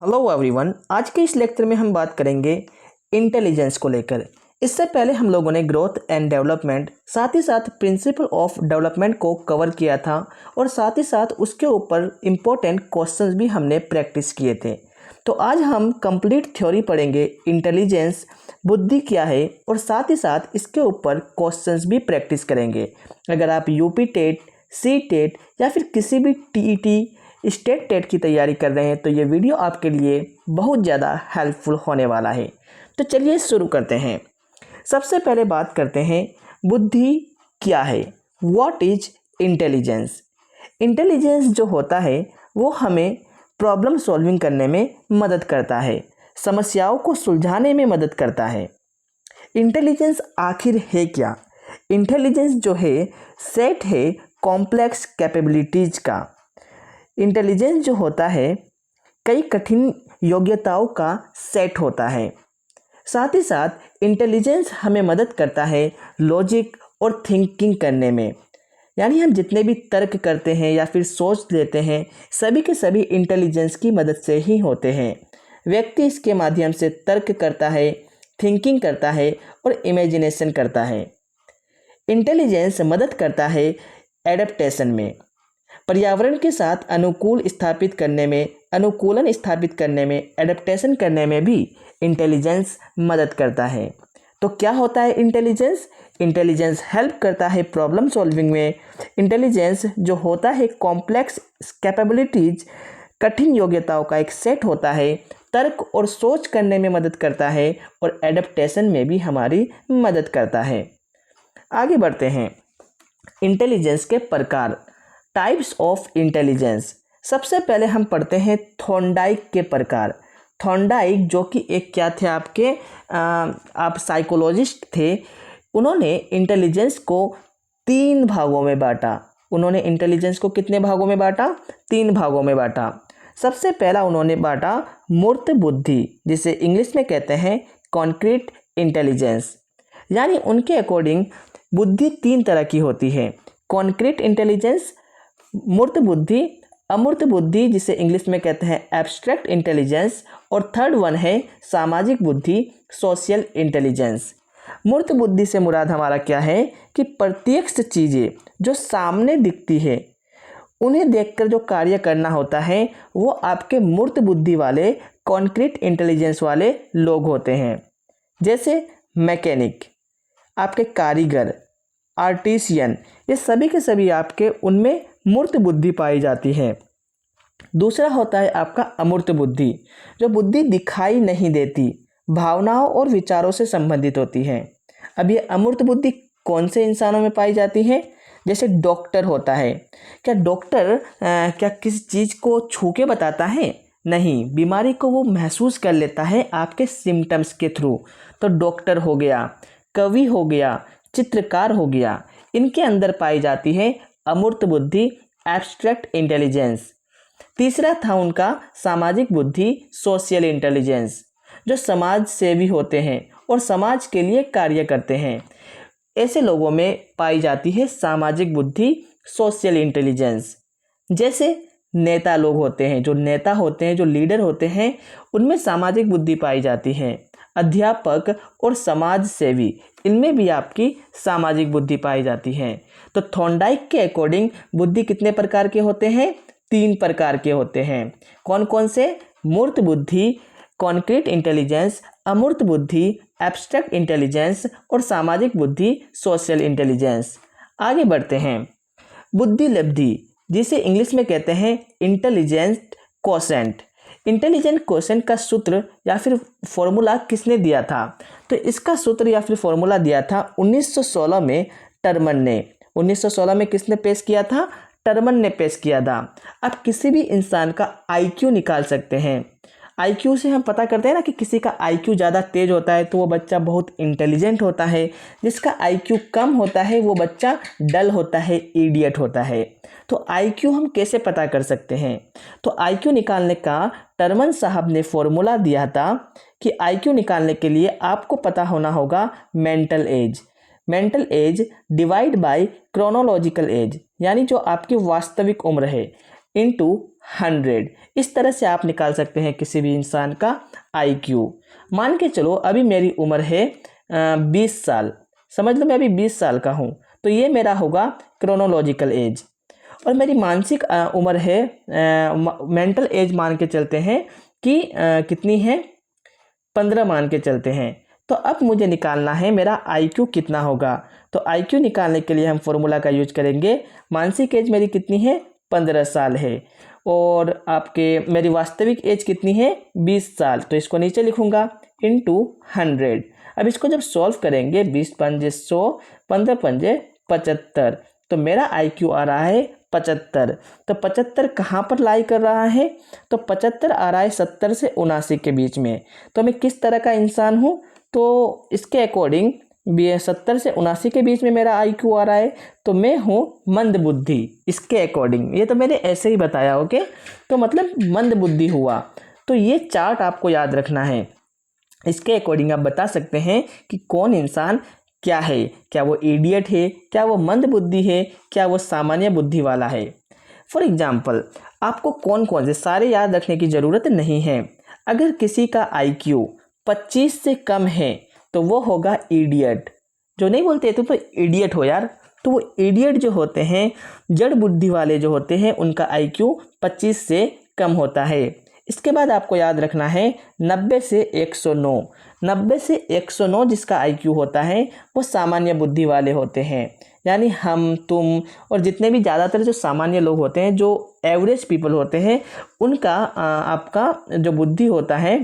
Hello everyone, आज के इस लेक्चर में हम बात करेंगे इंटेलिजेंस को लेकर। इससे पहले हम लोगों ने ग्रोथ एंड डेवलपमेंट साथ ही साथ प्रिंसिपल ऑफ डेवलपमेंट को कवर किया था और साथ ही साथ उसके ऊपर इम्पोर्टेंट क्वेश्चंस भी हमने प्रैक्टिस किए थे। तो आज हम कंप्लीट थ्योरी पढ़ेंगे इंटेलिजेंस, बुद्धि क्या है, और साथ ही साथ इसके ऊपर क्वेश्चंस भी प्रैक्टिस करेंगे। अगर आप यूपी टेट, सी टेट या फिर किसी भी टीईटी स्टेट टेट की तैयारी कर रहे हैं तो ये वीडियो आपके लिए बहुत ज़्यादा हेल्पफुल होने वाला है। तो चलिए शुरू करते हैं। सबसे पहले बात करते हैं बुद्धि क्या है। What is intelligence. इंटेलिजेंस जो होता है वो हमें प्रॉब्लम सॉल्विंग करने में मदद करता है, समस्याओं को सुलझाने में मदद करता है। इंटेलिजेंस आखिर है क्या। इंटेलिजेंस जो है सेट है कॉम्प्लेक्स कैपेबिलिटीज़ का। इंटेलिजेंस जो होता है कई कठिन योग्यताओं का सेट होता है। साथ ही साथ इंटेलिजेंस हमें मदद करता है लॉजिक और थिंकिंग करने में। यानी हम जितने भी तर्क करते हैं या फिर सोच लेते हैं सभी के सभी इंटेलिजेंस की मदद से ही होते हैं। व्यक्ति इसके माध्यम से तर्क करता है, थिंकिंग करता है और इमेजिनेशन करता है। इंटेलिजेंस मदद करता है एडेप्टेशन में, पर्यावरण के साथ अनुकूलन स्थापित करने में, एडेप्टेशन करने में भी इंटेलिजेंस मदद करता है। तो क्या होता है इंटेलिजेंस। इंटेलिजेंस हेल्प करता है प्रॉब्लम सॉल्विंग में। इंटेलिजेंस जो होता है कॉम्प्लेक्स कैपेबिलिटीज, कठिन योग्यताओं का एक सेट होता है, तर्क और सोच करने में मदद करता है और एडेप्टेशन में भी हमारी मदद करता है। आगे बढ़ते हैं। इंटेलिजेंस के प्रकार, टाइप्स ऑफ इंटेलिजेंस। सबसे पहले हम पढ़ते हैं थॉर्नडाइक के प्रकार। थॉर्नडाइक जो कि एक क्या थे आपके आप साइकोलॉजिस्ट थे, उन्होंने इंटेलिजेंस को 3 भागों में बांटा। उन्होंने इंटेलिजेंस को कितने भागों में बांटा? 3 भागों में बांटा। सबसे पहला उन्होंने बांटा मूर्त बुद्धि, जिसे इंग्लिश में कहते हैं कॉन्क्रीट इंटेलिजेंस। यानी उनके अकॉर्डिंग बुद्धि 3 तरह की होती है, कॉन्क्रीट इंटेलिजेंस, मूर्त बुद्धि, अमूर्त बुद्धि जिसे इंग्लिश में कहते हैं एब्स्ट्रैक्ट इंटेलिजेंस, और थर्ड वन है सामाजिक बुद्धि, सोशल इंटेलिजेंस। मूर्त बुद्धि से मुराद हमारा क्या है कि प्रत्यक्ष चीज़ें जो सामने दिखती है उन्हें देखकर जो कार्य करना होता है वो आपके मूर्त बुद्धि वाले, कॉन्क्रीट इंटेलिजेंस वाले लोग होते हैं। जैसे मैकेनिक, आपके कारीगर, आर्टिशियन, ये सभी के सभी आपके उनमें मूर्त बुद्धि पाई जाती है। दूसरा होता है आपका अमूर्त बुद्धि, जो बुद्धि दिखाई नहीं देती, भावनाओं और विचारों से संबंधित होती है। अब ये अमूर्त बुद्धि कौन से इंसानों में पाई जाती है? जैसे डॉक्टर होता है। क्या डॉक्टर क्या किसी चीज़ को छू के बताता है? नहीं, बीमारी को वो महसूस कर लेता है आपके सिम्टम्स के थ्रू। तो डॉक्टर हो गया, कवि हो गया, चित्रकार हो गया, इनके अंदर पाई जाती है अमूर्त बुद्धि, एब्स्ट्रैक्ट इंटेलिजेंस। तीसरा था उनका सामाजिक बुद्धि, सोशल इंटेलिजेंस, जो समाज सेवी होते हैं और समाज के लिए कार्य करते हैं। ऐसे लोगों में पाई जाती है सामाजिक बुद्धि, सोशल इंटेलिजेंस। जैसे नेता लोग होते हैं, जो नेता होते हैं, जो लीडर होते हैं, उनमें सामाजिक बुद्धि पाई जाती है। अध्यापक और समाज सेवी, इनमें भी आपकी सामाजिक बुद्धि पाई जाती है। तो थॉर्नडाइक के अकॉर्डिंग बुद्धि कितने प्रकार के होते हैं? 3 प्रकार के होते हैं। कौन कौन से? मूर्त बुद्धि, कॉन्क्रीट इंटेलिजेंस, अमूर्त बुद्धि, एब्स्ट्रैक्ट इंटेलिजेंस, और सामाजिक बुद्धि, सोशल इंटेलिजेंस। आगे बढ़ते हैं। बुद्धि लब्धि, जिसे इंग्लिश में कहते हैं इंटेलिजेंट क्वोशेंट। इंटेलिजेंट क्वोशेंट का सूत्र या फिर फॉर्मूला किसने दिया था? तो इसका सूत्र या फिर फॉर्मूला दिया था 1916 में टर्मन ने। 1916 में किसने पेश किया था? टर्मन ने पेश किया था। आप किसी भी इंसान का आईक्यू निकाल सकते हैं। आईक्यू से हम पता करते हैं ना कि किसी का आईक्यू ज़्यादा तेज होता है तो वो बच्चा बहुत इंटेलिजेंट होता है, जिसका आईक्यू कम होता है वो बच्चा डल होता है, इडियट होता है। तो आईक्यू हम कैसे पता कर सकते हैं? तो आईक्यू निकालने का टर्मन साहब ने फॉर्मूला दिया था कि आईक्यू निकालने के लिए आपको पता होना होगा mental as. Mental as divide by chronological age, यानी जो आपकी वास्तविक उम्र है, इनटू 100। इस तरह से आप निकाल सकते हैं किसी भी इंसान का IQ। मान के चलो अभी मेरी उम्र है 20 साल, समझ लो मैं अभी 20 साल का हूँ, तो ये मेरा होगा क्रोनोलॉजिकल एज। और मेरी मानसिक उम्र है, मेंटल एज मान के चलते हैं कि कितनी है, 15 मान के चलते हैं। तो अब मुझे निकालना है मेरा IQ कितना होगा। तो IQ निकालने के लिए हम फॉर्मूला का यूज करेंगे। मानसिक एज मेरी कितनी है, 15 साल है, और आपके मेरी वास्तविक एज कितनी है, 20 साल। तो इसको नीचे लिखूंगा इंटू 100। अब इसको जब सॉल्व करेंगे, 20 पंजे 100, 15 पंजे 75, तो मेरा IQ आ रहा है 75। तो 75 कहाँ पर लाई कर रहा है, तो 75 आ रहा है 70 से 79 के बीच में। तो मैं किस तरह का इंसान हूँ, तो इसके अकॉर्डिंग 70 से 79 के बीच में मेरा IQ आ रहा है, तो मैं हूँ मंद बुद्धि। इसके अकॉर्डिंग, ये तो मैंने ऐसे ही बताया, ओके, तो मतलब मंद बुद्धि हुआ। तो ये चार्ट आपको याद रखना है। इसके अकॉर्डिंग आप बता सकते हैं कि कौन इंसान क्या है, क्या वो इडियट है, क्या वो मंद बुद्धि है, क्या वो सामान्य बुद्धि वाला है। फॉर एग्जाम्पल, आपको कौन कौन से सारे याद रखने की ज़रूरत नहीं है। अगर किसी का IQ 25 से कम है तो वो होगा इडियट। जो नहीं बोलते तुम तो इडियट हो यार, तो वो इडियट जो होते हैं, जड़ बुद्धि वाले जो होते हैं, उनका IQ 25 से कम होता है। इसके बाद आपको याद रखना है 90 से 109। 90 से 109 जिसका IQ होता है वो सामान्य बुद्धि वाले होते हैं, यानी हम तुम और जितने भी ज़्यादातर जो सामान्य लोग होते हैं, जो एवरेज पीपल होते हैं, उनका आपका जो बुद्धि होता है,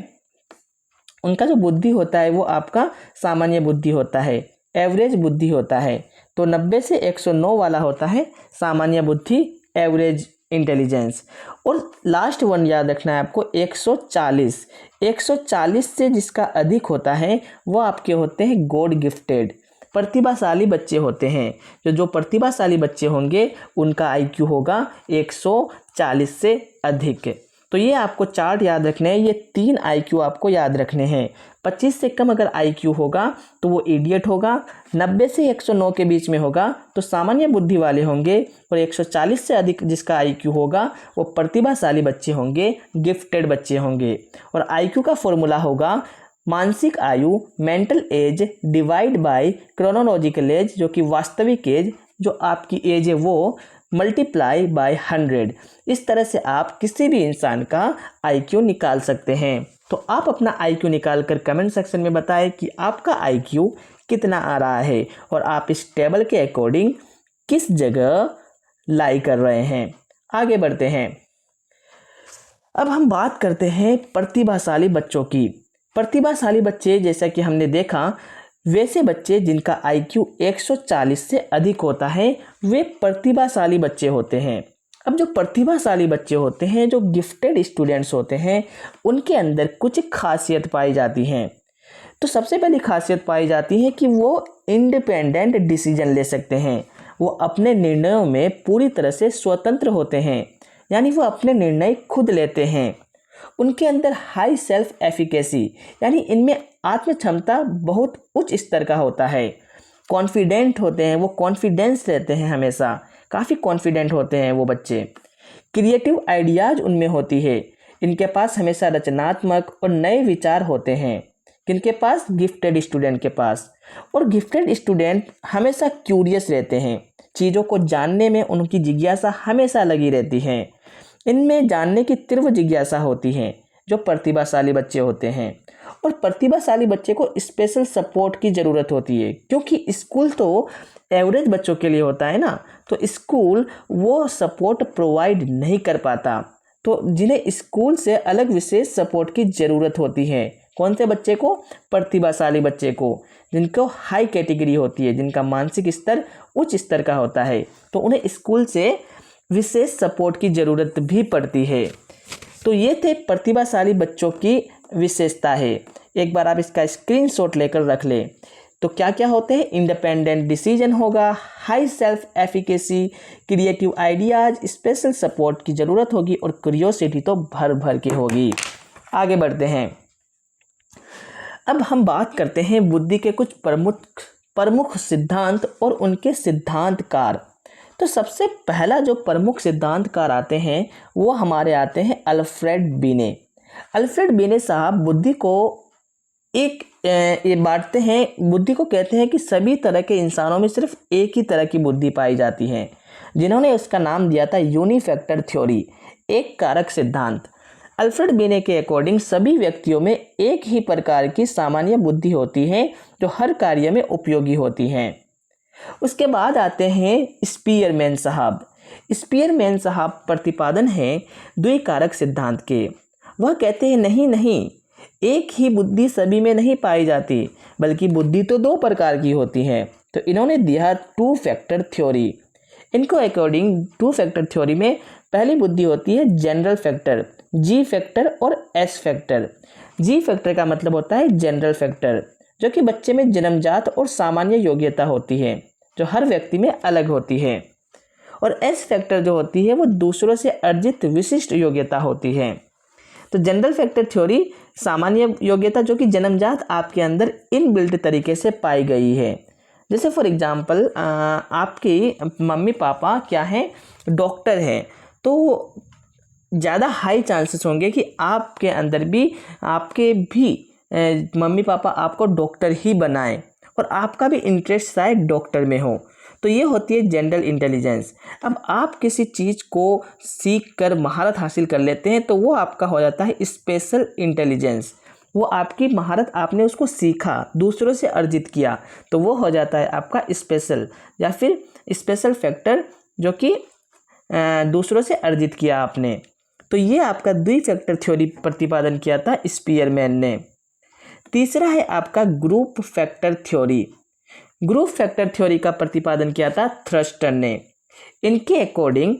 उनका जो बुद्धि होता है वो आपका सामान्य बुद्धि होता है, एवरेज बुद्धि होता है। तो 90 से 109 वाला होता है सामान्य बुद्धि, एवरेज इंटेलिजेंस। और लास्ट वन याद रखना है आपको 140। 140 से जिसका अधिक होता है वो आपके होते हैं गॉड गिफ्टेड, प्रतिभाशाली बच्चे होते हैं। जो प्रतिभाशाली बच्चे होंगे उनका IQ होगा 140 से अधिक। तो ये आपको चार्ट याद रखने हैं, ये 3 IQ आपको याद रखने हैं। 25 से कम अगर IQ होगा तो वो इडियट होगा, 90 से 109 के बीच में होगा तो सामान्य बुद्धि वाले होंगे, और 140 से अधिक जिसका IQ होगा वो प्रतिभाशाली बच्चे होंगे, गिफ्टेड बच्चे होंगे। और IQ का फॉर्मूला होगा मानसिक आयु, mental as divide by chronological age, जो कि वास्तविक एज, जो आपकी एज है वो, मल्टीप्लाई बाय 100। इस तरह से आप किसी भी इंसान का IQ निकाल सकते हैं। तो आप अपना IQ निकाल कर कमेंट सेक्शन में बताएं कि आपका IQ कितना आ रहा है और आप इस टेबल के अकॉर्डिंग किस जगह लाई कर रहे हैं। आगे बढ़ते हैं। अब हम बात करते हैं प्रतिभाशाली बच्चों की। प्रतिभाशाली बच्चे, जैसा कि हमने देखा, वैसे बच्चे जिनका IQ 140 से अधिक होता है वे प्रतिभाशाली बच्चे होते हैं। अब जो प्रतिभाशाली बच्चे होते हैं, जो गिफ्टेड स्टूडेंट्स होते हैं, उनके अंदर कुछ खासियत पाई जाती हैं। तो सबसे पहली खासियत पाई जाती है कि वो इंडिपेंडेंट डिसीजन ले सकते हैं। वो अपने निर्णयों में पूरी तरह से स्वतंत्र होते हैं, यानी वो अपने निर्णय खुद लेते हैं। उनके अंदर हाई सेल्फ एफिकेसी, यानी इनमें आत्म क्षमता बहुत उच्च स्तर का होता है। कॉन्फिडेंट होते हैं, वो कॉन्फिडेंस रहते हैं, हमेशा काफ़ी कॉन्फिडेंट होते हैं वो बच्चे। क्रिएटिव आइडियाज़ उनमें होती है, इनके पास हमेशा रचनात्मक और नए विचार होते हैं। किनके पास? गिफ्टेड स्टूडेंट के पास। और गिफ्टेड स्टूडेंट हमेशा क्यूरियस रहते हैं, चीज़ों को जानने में उनकी जिज्ञासा हमेशा लगी रहती है। इनमें जानने की तीव्र जिज्ञासा होती है, जो प्रतिभाशाली बच्चे होते हैं। और प्रतिभाशाली बच्चे को स्पेशल सपोर्ट की ज़रूरत होती है, क्योंकि स्कूल तो एवरेज बच्चों के लिए होता है ना, तो स्कूल वो सपोर्ट प्रोवाइड नहीं कर पाता। तो जिन्हें स्कूल से अलग विशेष सपोर्ट की ज़रूरत होती है। कौन से बच्चे को? प्रतिभाशाली बच्चे को, जिनको हाई कैटेगरी होती है, जिनका मानसिक स्तर उच्च स्तर का होता है, तो उन्हें स्कूल से विशेष सपोर्ट की ज़रूरत भी पड़ती है। तो ये थे प्रतिभाशाली बच्चों की विशेषता है। एक बार आप इसका स्क्रीनशॉट लेकर रख लें। तो क्या क्या होते हैं? इंडिपेंडेंट डिसीजन होगा, high self efficacy, creative ideas, special support की ज़रूरत होगी, और क्यूरियोसिटी तो भर भर के होगी। आगे बढ़ते हैं। अब हम बात करते हैं बुद्धि के कुछ प्रमुख सिद्धांत और उनके सिद्धांतकार। तो सबसे पहला जो प्रमुख सिद्धांतकार आते हैं वो हमारे आते हैं अल्फ्रेड बीने। अल्फ्रेड बीने साहब बुद्धि को ये बांटते हैं, बुद्धि को कहते हैं कि सभी तरह के इंसानों में सिर्फ एक ही तरह की बुद्धि पाई जाती है, जिन्होंने उसका नाम दिया था यूनिफैक्टर थ्योरी, एक कारक सिद्धांत। अल्फ्रेड बीने के अकॉर्डिंग सभी व्यक्तियों में एक ही प्रकार की सामान्य बुद्धि होती है जो हर कार्य में उपयोगी होती है। उसके बाद आते हैं स्पीयरमैन साहब। स्पीयरमैन साहब प्रतिपादन है द्विकारक सिद्धांत के। वह कहते हैं नहीं, एक ही बुद्धि सभी में नहीं पाई जाती, बल्कि बुद्धि तो दो प्रकार की होती है। तो इन्होंने दिया टू फैक्टर थ्योरी। इनको अकॉर्डिंग टू फैक्टर थ्योरी में पहली बुद्धि होती है जनरल फैक्टर, जी फैक्टर और एस फैक्टर। जी फैक्टर का मतलब होता है जनरल फैक्टर, जो कि बच्चे में जन्मजात और सामान्य योग्यता होती है, जो हर व्यक्ति में अलग होती है। और एस फैक्टर जो होती है वो दूसरों से अर्जित विशिष्ट योग्यता होती है। तो जनरल फैक्टर थ्योरी सामान्य योग्यता जो कि जन्मजात आपके अंदर इनबिल्ट तरीके से पाई गई है। जैसे फॉर एग्जांपल आपके मम्मी पापा क्या हैं, डॉक्टर हैं, तो ज़्यादा हाई चांसेस होंगे कि आपके भी मम्मी पापा आपको डॉक्टर ही बनाएं और आपका भी इंटरेस्ट शायद डॉक्टर में हो। तो ये होती है जनरल इंटेलिजेंस। अब आप किसी चीज़ को सीख कर महारत हासिल कर लेते हैं तो वो आपका हो जाता है स्पेशल इंटेलिजेंस। वो आपकी महारत, आपने उसको सीखा, दूसरों से अर्जित किया, तो वो हो जाता है आपका स्पेशल या फिर स्पेशल फैक्टर, जो कि दूसरों से अर्जित किया आपने। तो ये आपका द्वि फैक्टर थ्योरी प्रतिपादन किया था स्पीयरमैन ने। तीसरा है आपका group factor theory. Group factor theory का प्रतिपादन किया था थ्रस्टर ने। इनके अकॉर्डिंग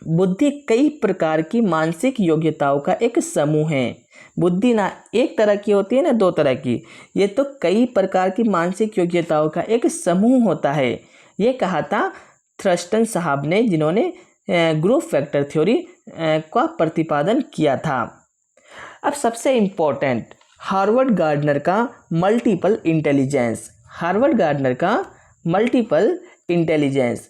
बुद्धि कई प्रकार की मानसिक योग्यताओं का एक समूह है। बुद्धि ना एक तरह की होती है ना दो तरह की, ये तो कई प्रकार की मानसिक योग्यताओं का एक समूह होता है। ये कहा था थ्रस्टन साहब ने, जिन्होंने ग्रुप फैक्टर थ्योरी का प्रतिपादन किया था। अब सबसे इम्पोर्टेंट हार्वर्ड गार्डनर का मल्टीपल इंटेलिजेंस। हार्वर्ड गार्डनर का मल्टीपल इंटेलिजेंस।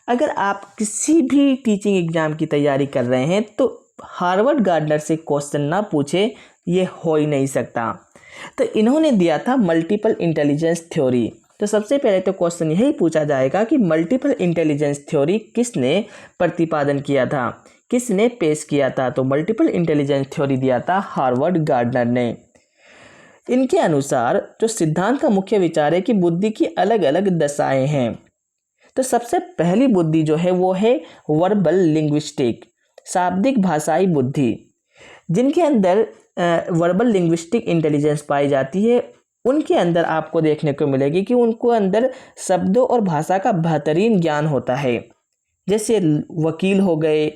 अगर आप किसी भी टीचिंग एग्जाम की तैयारी कर रहे हैं तो हार्वर्ड गार्डनर से क्वेश्चन ना पूछे, ये हो ही नहीं सकता। तो इन्होंने दिया था मल्टीपल इंटेलिजेंस थ्योरी। तो सबसे पहले तो क्वेश्चन यही पूछा जाएगा कि मल्टीपल इंटेलिजेंस थ्योरी किसने प्रतिपादन किया था, किसने पेश किया था। तो मल्टीपल इंटेलिजेंस थ्योरी दिया था हार्वर्ड गार्डनर ने। इनके अनुसार जो सिद्धांत का मुख्य विचार है कि बुद्धि की अलग अलग दशाएं हैं। तो सबसे पहली बुद्धि जो है वो है वर्बल लिंग्विस्टिक, शाब्दिक भाषाई बुद्धि। जिनके अंदर वर्बल लिंग्विस्टिक इंटेलिजेंस पाई जाती है, उनके अंदर आपको देखने को मिलेगी कि उनको अंदर शब्दों और भाषा का बेहतरीन ज्ञान होता है। जैसे वकील हो गए,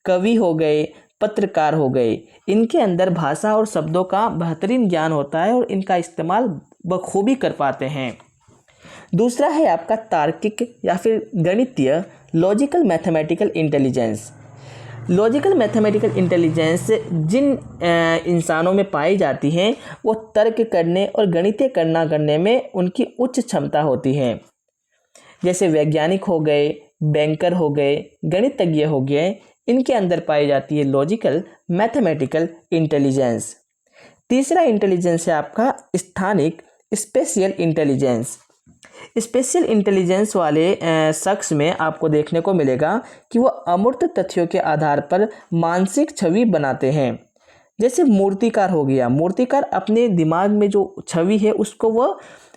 कवि हो गए, पत्रकार हो गए, इनके अंदर भाषा और शब्दों का बेहतरीन ज्ञान होता है और इनका इस्तेमाल बखूबी कर पाते हैं। दूसरा है आपका तार्किक या फिर गणितीय logical mathematical intelligence. Logical mathematical intelligence जिन इंसानों में पाई जाती हैं वो तर्क करने और गणितीय गणना करने में उनकी उच्च क्षमता होती है। जैसे वैज्ञानिक हो गए, बैंकर हो गए, गणितज्ञ हो गए, इनके अंदर पाई जाती है लॉजिकल मैथमेटिकल इंटेलिजेंस। तीसरा इंटेलिजेंस है आपका स्थानिक स्पेशियल इंटेलिजेंस। स्पेशल इंटेलिजेंस वाले शख्स में आपको देखने को मिलेगा कि वो अमूर्त तथ्यों के आधार पर मानसिक छवि बनाते हैं। जैसे मूर्तिकार हो गया, मूर्तिकार अपने दिमाग में जो छवि है उसको वो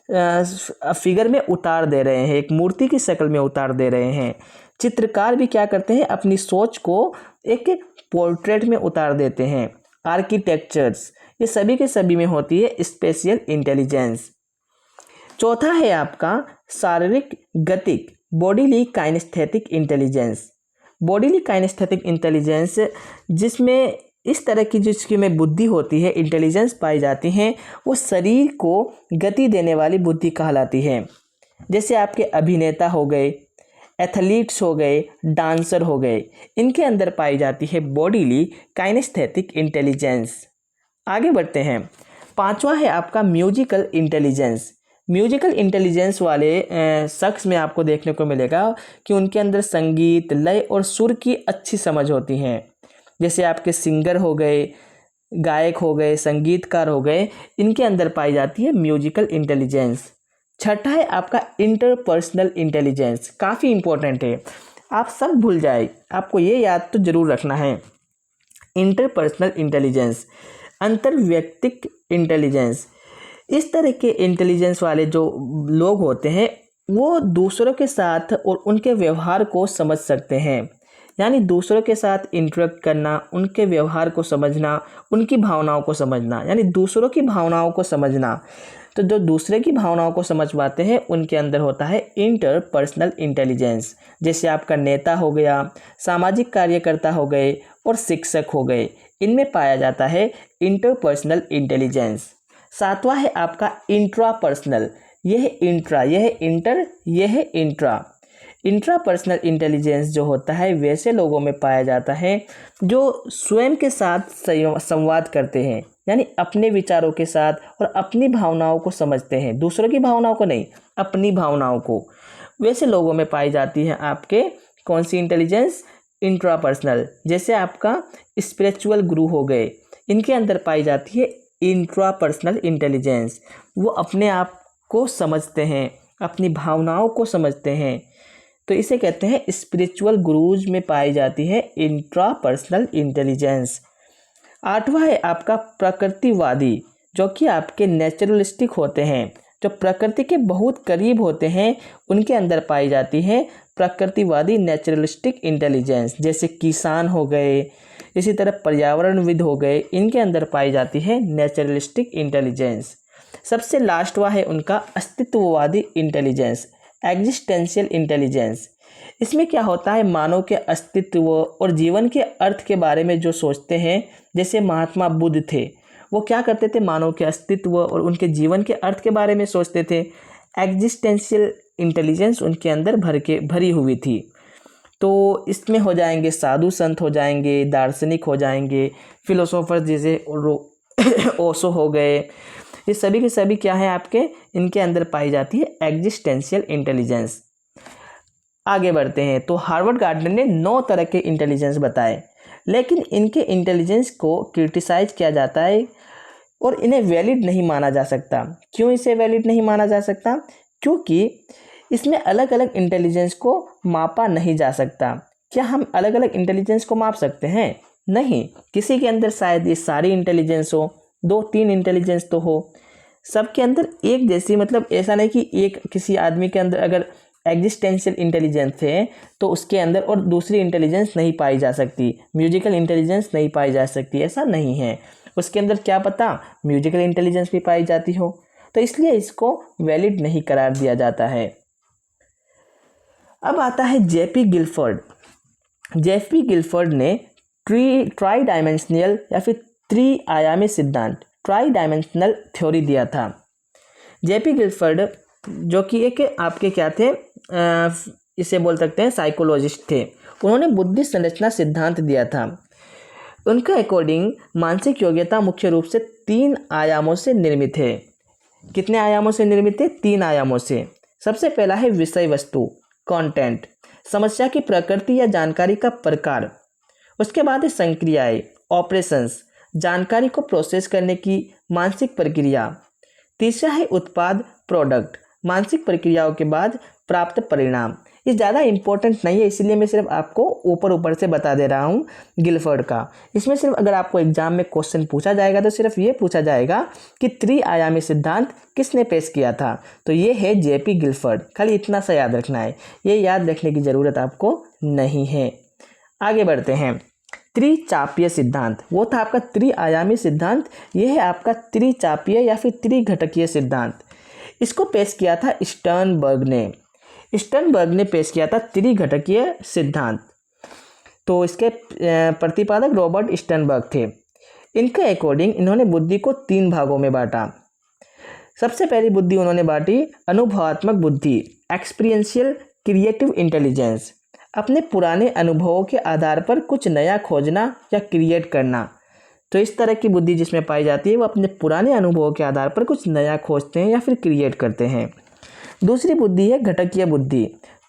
फिगर में उतार दे रहे हैं, एक मूर्ति की शक्ल में उतार दे रहे हैं। चित्रकार भी क्या करते हैं, अपनी सोच को एक पोर्ट्रेट में उतार देते हैं। आर्किटेक्चर्स, ये सभी के सभी में होती है स्पेशियल इंटेलिजेंस। चौथा है आपका शारीरिक गतिक bodily kinesthetic intelligence. Bodily kinesthetic intelligence जिसमें इस तरह की जिसकी में बुद्धि होती है, इंटेलिजेंस पाई जाती हैं, वो शरीर को गति देने वाली बुद्धि कहलाती है। जैसे आपके अभिनेता हो गए, एथलीट्स हो गए, डांसर हो गए, इनके अंदर पाई जाती है बॉडीली काइनेस्थेटिक इंटेलिजेंस। आगे बढ़ते हैं। पांचवा है आपका म्यूजिकल इंटेलिजेंस। म्यूजिकल इंटेलिजेंस वाले शख्स में आपको देखने को मिलेगा कि उनके अंदर संगीत, लय और सुर की अच्छी समझ होती हैं। जैसे आपके सिंगर हो गए, गायक हो गए, संगीतकार हो गए, इनके अंदर पाई जाती है म्यूजिकल इंटेलिजेंस। छठा है आपका इंटरपर्सनल इंटेलिजेंस, काफ़ी इंपॉर्टेंट है, आप सब भूल जाए, आपको ये याद तो जरूर रखना है। इंटरपर्सनल इंटेलिजेंस, अंतर्व्यक्तिक इंटेलिजेंस। इस तरह के इंटेलिजेंस वाले जो लोग होते हैं वो दूसरों के साथ और उनके व्यवहार को समझ सकते हैं। यानी दूसरों के साथ इंटरेक्ट करना, उनके व्यवहार को समझना, उनकी भावनाओं को समझना, यानी दूसरों की भावनाओं को समझना। तो जो दूसरे की भावनाओं को समझ पाते हैं उनके अंदर होता है इंटरपर्सनल इंटेलिजेंस। जैसे आपका नेता हो गया, सामाजिक कार्यकर्ता हो गए और शिक्षक हो गए, इनमें पाया जाता है इंटरपर्सनल इंटेलिजेंस। सातवां है आपका इंट्रापर्सनल। यह है इंट्रा, यह है इंटर, यह है इंट्रा। इंट्रापर्सनल इंटेलिजेंस जो होता है वैसे लोगों में पाया जाता है जो स्वयं के साथ संवाद करते हैं, यानी अपने विचारों के साथ और अपनी भावनाओं को समझते हैं, दूसरों की भावनाओं को नहीं, अपनी भावनाओं को। वैसे लोगों में पाई जाती है आपके कौन सी इंटेलिजेंस? इंट्रापर्सनल। जैसे आपका स्पिरिचुअल गुरु हो गए, इनके अंदर पाई जाती है इंट्रापर्सनल इंटेलिजेंस। वो अपने आप को समझते हैं, अपनी भावनाओं को समझते हैं, तो इसे कहते हैं स्पिरिचुअल गुरुज में पाई जाती है इंट्रापर्सनल इंटेलिजेंस। आठवां है आपका प्रकृतिवादी, जो कि आपके नेचुरलिस्टिक होते हैं, जो प्रकृति के बहुत करीब होते हैं, उनके अंदर पाई जाती है प्रकृतिवादी नेचुरलिस्टिक इंटेलिजेंस। जैसे किसान हो गए, इसी तरह पर्यावरणविद हो गए, इनके अंदर पाई जाती है नेचुरलिस्टिक इंटेलिजेंस। सबसे लास्टवा है उनका अस्तित्ववादी इंटेलिजेंस, एग्जिस्टेंशियल इंटेलिजेंस। इसमें क्या होता है, मानव के अस्तित्व और जीवन के अर्थ के बारे में जो सोचते हैं। जैसे महात्मा बुद्ध थे, वो क्या करते थे, मानव के अस्तित्व और उनके जीवन के अर्थ के बारे में सोचते थे। एग्जिस्टेंशियल इंटेलिजेंस उनके अंदर भरी हुई थी। तो इसमें हो जाएंगे साधु संत हो जाएंगे, दार्शनिक हो जाएंगे, फिलोसोफर जैसे ओशो हो गए, ये सभी के सभी क्या है आपके, इनके अंदर पाई जाती है एग्जिस्टेंशियल इंटेलिजेंस। आगे बढ़ते हैं। तो हार्वर्ड गार्डनर ने 9 तरह के इंटेलिजेंस बताए, लेकिन इनके इंटेलिजेंस को क्रिटिसाइज किया जाता है और इन्हें वैलिड नहीं माना जा सकता। क्यों इसे वैलिड नहीं माना जा सकता? क्योंकि इसमें अलग अलग इंटेलिजेंस को मापा नहीं जा सकता। क्या हम अलग अलग इंटेलिजेंस को माप सकते हैं? नहीं। किसी के अंदर शायद ये सारी इंटेलिजेंस हो, 2-3 इंटेलिजेंस तो हो, सबके अंदर एक जैसी, मतलब ऐसा नहीं कि एक किसी आदमी के अंदर अगर एग्जिस्टेंशियल इंटेलिजेंस है तो उसके अंदर और दूसरी इंटेलिजेंस नहीं पाई जा सकती, म्यूजिकल इंटेलिजेंस नहीं पाई जा सकती, ऐसा नहीं है। उसके अंदर क्या पता म्यूजिकल इंटेलिजेंस भी पाई जाती हो, तो इसलिए इसको वैलिड नहीं करार दिया जाता है। अब आता है जेपी गिलफोर्ड। जेपी गिलफोर्ड ने ट्राई डायमेंशनल या फिर त्रिआयामी सिद्धांत, ट्राई डायमेंशनल थ्योरी दिया था। जेपी गिलफोर्ड जो कि एक आपके क्या थे, इसे बोल सकते हैं साइकोलॉजिस्ट थे। उन्होंने बुद्धि संरचना सिद्धांत दिया था। उनके अकॉर्डिंग मानसिक योग्यता मुख्य रूप से 3 आयामों से निर्मित है। कितने आयामों से निर्मित है? 3 आयामों से। सबसे पहला है विषय वस्तु, कंटेंट, समस्या की प्रकृति या जानकारी का प्रकार। उसके बाद है संक्रियाएं, ऑपरेशंस, जानकारी को प्रोसेस करने की मानसिक प्रक्रिया। तीसरा है उत्पाद, प्रोडक्ट, मानसिक प्रक्रियाओं के बाद प्राप्त परिणाम। ये ज़्यादा इंपॉर्टेंट नहीं है, इसलिए मैं सिर्फ आपको ऊपर से बता दे रहा हूँ गिलफोर्ड का। इसमें सिर्फ अगर आपको एग्जाम में क्वेश्चन पूछा जाएगा तो सिर्फ ये पूछा जाएगा कि त्रिआयामी सिद्धांत किसने पेश किया था, तो ये है जेपी गिलफोर्ड। खाली इतना सा याद रखना है, ये याद रखने की ज़रूरत आपको नहीं है। आगे बढ़ते हैं। त्रिचापीय सिद्धांत, वो था आपका त्रिआयामी सिद्धांत, यह है आपका त्रिचापीय या फिर त्रिघटकीय सिद्धांत। इसको पेश किया था स्टर्नबर्ग ने पेश किया था त्रिघटकीय सिद्धांत। तो इसके प्रतिपादक रॉबर्ट स्टर्नबर्ग थे। इनके अकॉर्डिंग इन्होंने बुद्धि को 3 भागों में बांटा। सबसे पहली बुद्धि उन्होंने बांटी अनुभवात्मक बुद्धि, एक्सपीरियंशियल क्रिएटिव इंटेलिजेंस, अपने पुराने अनुभवों के आधार पर कुछ नया खोजना या क्रिएट करना। तो इस तरह की बुद्धि जिसमें पाई जाती है वो अपने पुराने अनुभवों के आधार पर कुछ नया खोजते हैं या फिर क्रिएट करते हैं। दूसरी बुद्धि है घटकीय बुद्धि,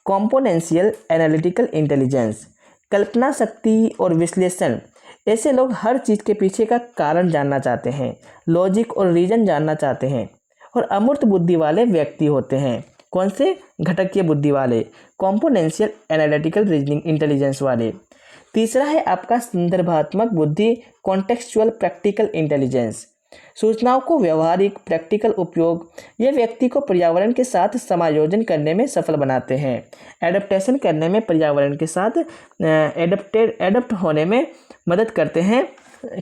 कॉम्पोनेंशियल एनालिटिकल इंटेलिजेंस, कल्पना शक्ति और विश्लेषण। ऐसे लोग हर चीज़ के पीछे का कारण जानना चाहते हैं, लॉजिक और रीजन जानना चाहते हैं और अमूर्त बुद्धि वाले व्यक्ति होते हैं। कौन से? घटकीय बुद्धि वाले, कॉम्पोनेंशियल एनालिटिकल रीजनिंग इंटेलिजेंस वाले। तीसरा है आपका संदर्भात्मक बुद्धि, कॉन्टेक्सचुअल प्रैक्टिकल इंटेलिजेंस, सूचनाओं को व्यवहारिक प्रैक्टिकल उपयोग ये व्यक्ति को पर्यावरण के साथ समायोजन करने में सफल बनाते हैं, एडप्टेशन करने में, पर्यावरण के साथ एडप्ट होने में मदद करते हैं,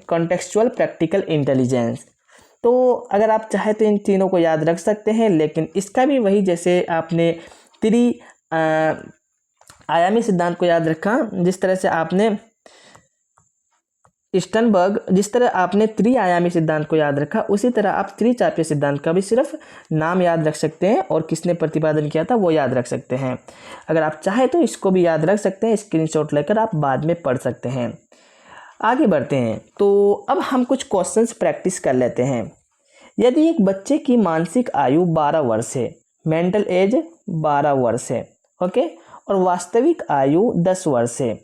कॉन्टेक्सचुअल प्रैक्टिकल इंटेलिजेंस। तो अगर आप चाहे तो इन तीनों को याद रख सकते हैं, लेकिन इसका भी वही जैसे आपने आयामी सिद्धांत को याद रखा, जिस तरह से आपने स्टर्नबर्ग, जिस तरह आपने त्रिआयामी सिद्धांत को याद रखा, उसी तरह आप त्रिचापीय सिद्धांत का भी सिर्फ नाम याद रख सकते हैं और किसने प्रतिपादन किया था वो याद रख सकते हैं। अगर आप चाहे तो इसको भी याद रख सकते हैं, स्क्रीनशॉट लेकर आप बाद में पढ़ सकते हैं। आगे बढ़ते हैं, तो अब हम कुछ क्वेश्चंस प्रैक्टिस कर लेते हैं। यदि एक बच्चे की मानसिक आयु 12 वर्ष है, मेंटल एज 12 वर्ष है, ओके, और वास्तविक आयु 10 वर्ष है,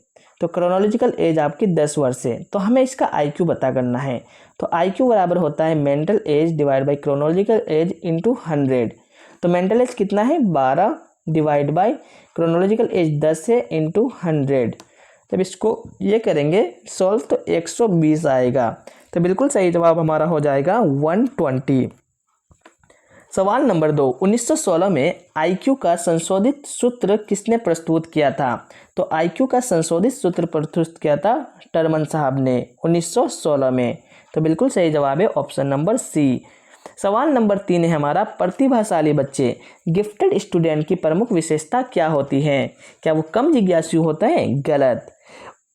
तो क्रोनोलॉजिकल एज आपकी 10 वर्ष है, तो हमें इसका आईक्यू पता करना है। तो आईक्यू बराबर होता है mental as divide by chronological age into 100। तो मेंटल एज कितना है? 12 डिवाइड बाई क्रोनोलॉजिकल एज 10 है इंटू 100। जब इसको ये करेंगे सॉल्व तो 120 आएगा। तो बिल्कुल सही जवाब हमारा हो जाएगा 120। सवाल नंबर 2, 1916 में आईक्यू का संशोधित सूत्र किसने प्रस्तुत किया था? तो आईक्यू का संशोधित सूत्र प्रस्तुत किया था टर्मन साहब ने 1916 में। तो बिल्कुल सही जवाब है ऑप्शन नंबर सी। सवाल नंबर 3 है हमारा, प्रतिभाशाली बच्चे, गिफ्टेड स्टूडेंट की प्रमुख विशेषता क्या होती है? क्या वो कम जिज्ञासु होते हैं? गलत।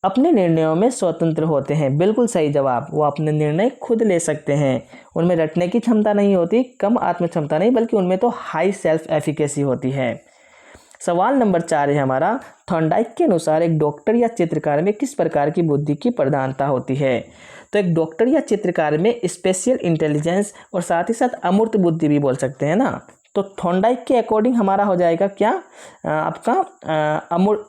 अपने निर्णयों में स्वतंत्र होते हैं, बिल्कुल सही जवाब। वो अपने निर्णय खुद ले सकते हैं, उनमें रटने की क्षमता नहीं होती, कम आत्म क्षमता नहीं, बल्कि उनमें तो हाई सेल्फ एफिकेसी होती है। सवाल नंबर 4 है हमारा, थॉर्नडाइक के अनुसार एक डॉक्टर या चित्रकार में किस प्रकार की बुद्धि की प्रधानता होती है? तो एक डॉक्टर या चित्रकार में स्पेशियल इंटेलिजेंस और साथ ही साथ अमूर्त बुद्धि भी बोल सकते हैं ना। तो थॉर्नडाइक के अकॉर्डिंग हमारा हो जाएगा क्या? आपका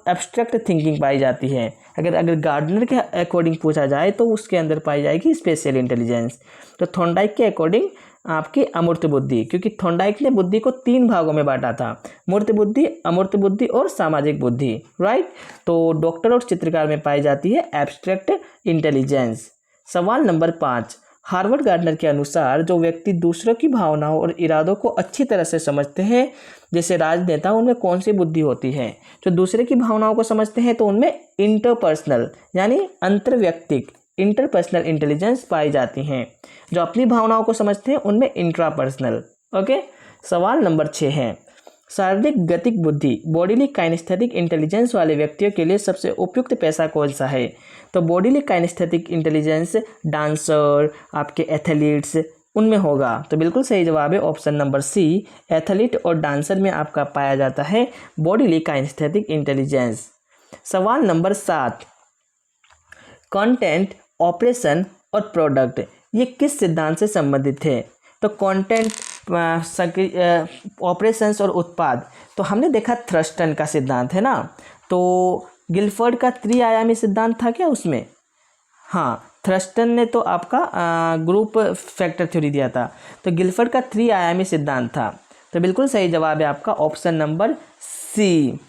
एब्स्ट्रैक्ट थिंकिंग पाई जाती है। अगर गार्डनर के अकॉर्डिंग पूछा जाए तो उसके अंदर पाई जाएगी स्पेशियल इंटेलिजेंस। तो थॉर्नडाइक के अकॉर्डिंग आपकी अमूर्त बुद्धि, क्योंकि थॉर्नडाइक ने बुद्धि को 3 भागों में बांटा था, मूर्त बुद्धि, अमूर्त बुद्धि और सामाजिक बुद्धि, राइट। तो डॉक्टर और चित्रकार में पाई जाती है एब्स्ट्रैक्ट इंटेलिजेंस। सवाल नंबर 5, हार्वर्ड गार्डनर के अनुसार जो व्यक्ति दूसरों की भावनाओं और इरादों को अच्छी तरह से समझते हैं, जैसे राजनेता, उनमें कौन सी बुद्धि होती है? जो दूसरे की भावनाओं को समझते हैं तो उनमें इंटरपर्सनल यानी अंतर्व्यक्तिक इंटरपर्सनल इंटेलिजेंस पाई जाती हैं। जो अपनी भावनाओं को समझते हैं उनमें इंट्रापर्सनल। ओके। सवाल नंबर 6 है, शारीरिक गतिक बुद्धि बॉडीली काइनेस्थेटिक इंटेलिजेंस वाले व्यक्तियों के लिए सबसे उपयुक्त पेशा कौन सा है? तो बॉडीली काइनेस्थेटिक इंटेलिजेंस डांसर, आपके एथलीट्स, उनमें होगा। तो बिल्कुल सही जवाब है ऑप्शन नंबर सी, एथलीट और डांसर में आपका पाया जाता है बॉडीली काइनेस्थेटिक इंटेलिजेंस। सवाल नंबर 7, कंटेंट, ऑपरेशन और प्रोडक्ट ये किस सिद्धांत से संबंधित है? तो कंटेंट, ऑपरेशंस और उत्पाद, तो हमने देखा थ्रस्टन का सिद्धांत है ना। तो गिलफर्ड का त्रिआयामी सिद्धांत था क्या उसमें? हाँ, थ्रस्टन ने तो आपका ग्रुप फैक्टर थ्योरी दिया था, तो गिलफर्ड का त्रिआयामी सिद्धांत था। तो बिल्कुल सही जवाब है आपका ऑप्शन नंबर सी।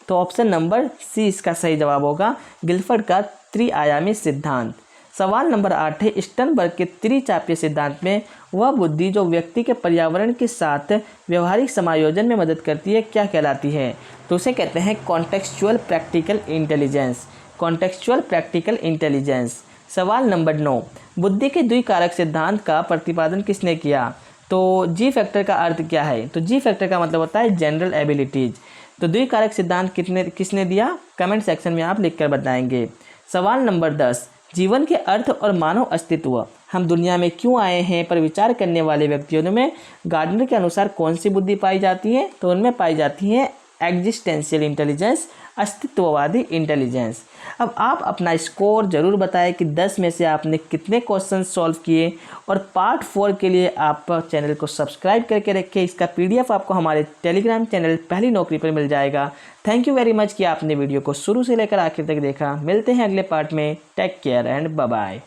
तो ऑप्शन नंबर सी इसका सही जवाब होगा, गिलफर्ड का त्रिआयामी सिद्धांत। सवाल नंबर 8 है, स्टर्नबर्ग के त्रिचापीय सिद्धांत में वह बुद्धि जो व्यक्ति के पर्यावरण के साथ व्यवहारिक समायोजन में मदद करती है क्या कहलाती है? तो उसे कहते हैं contextual practical intelligence. Contextual practical intelligence. सवाल नंबर 9, बुद्धि के द्विकारक सिद्धांत का प्रतिपादन किसने किया? तो जी फैक्टर का अर्थ क्या है? तो जी फैक्टर का मतलब होता है जनरल एबिलिटीज। तो द्विकारक सिद्धांत किसने दिया? कमेंट सेक्शन में आप लिखकर बताएंगे। सवाल नंबर 10, जीवन के अर्थ और मानव अस्तित्व, हम दुनिया में क्यों आए हैं पर विचार करने वाले व्यक्तियों में गार्डनर के अनुसार कौन सी बुद्धि पाई जाती है? तो उनमें पाई जाती है एग्जिस्टेंशियल इंटेलिजेंस, अस्तित्ववादी इंटेलिजेंस। अब आप अपना स्कोर ज़रूर बताएं कि 10 में से आपने कितने क्वेश्चन सॉल्व किए, और पार्ट 4 के लिए आप चैनल को सब्सक्राइब करके रखें। इसका PDF आपको हमारे टेलीग्राम चैनल पहली नौकरी पर मिल जाएगा। थैंक यू वेरी मच कि आपने वीडियो को शुरू से लेकर आखिर तक देखा। मिलते हैं अगले पार्ट में। Take care and bye bye.